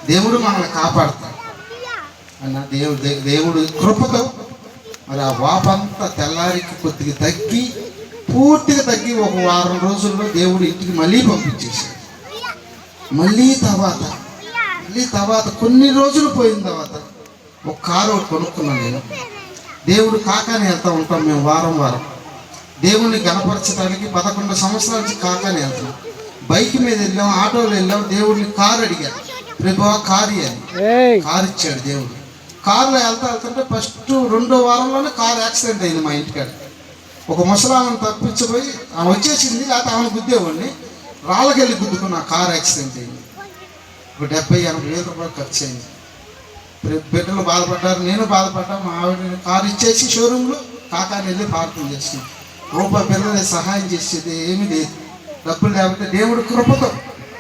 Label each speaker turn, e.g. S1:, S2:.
S1: దేవుడు మనల్ని కాపాడుతాడు అన్న. దేవుడు కృపతో మరి ఆ వాపంతా తెల్లారికి కొద్దిగా తగ్గి, పూర్తిగా తగ్గి ఒక వారం రోజుల్లో దేవుడు ఇంటికి మళ్ళీ పంపించేశాడు. మళ్ళీ తర్వాత కొన్ని రోజులు పోయిన తర్వాత ఒక కారు ఒకటి కొనుక్కున్నాను నేను. దేవుడు కాకాని వెళ్తూ ఉంటాం మేము వారం దేవుణ్ణి గణపరచడానికి 11 సంవత్సరాల నుంచి కాకాని వెళ్తున్నాం. బైక్ మీద వెళ్ళాం, ఆటోలో వెళ్ళాం. దేవుడిని కారు అడిగాను, ప్రభు కారు అని. కారు ఇచ్చాడు దేవుడు. కారులో వెళ్తుంటే ఫస్ట్ 2వ వారంలోనే కారు యాక్సిడెంట్ అయింది మా ఇంటికాడ. ఒక ముసలామని తప్పించిపోయి ఆమె వచ్చేసింది, లేకపోతే ఆమెను గుద్దేవాడిని. రాళ్ళకెళ్ళి గుద్దుకున్న కారు యాక్సిడెంట్ అయింది. ఒక 70-80 వేల రూపాయలు ఖర్చు అయింది. బిడ్డలు బాధపడ్డారు, నేను బాధపడ్డా. మా ఆవిడ కారు ఇచ్చేసి షోరూంలో కాకాని వెళ్ళి పార్కింగ్ చేసినాం. రూపాయి పిల్లలే సహాయం చేసేది ఏమీ లేదు. డబ్బులు లేకపోతే దేవుడు కృపతో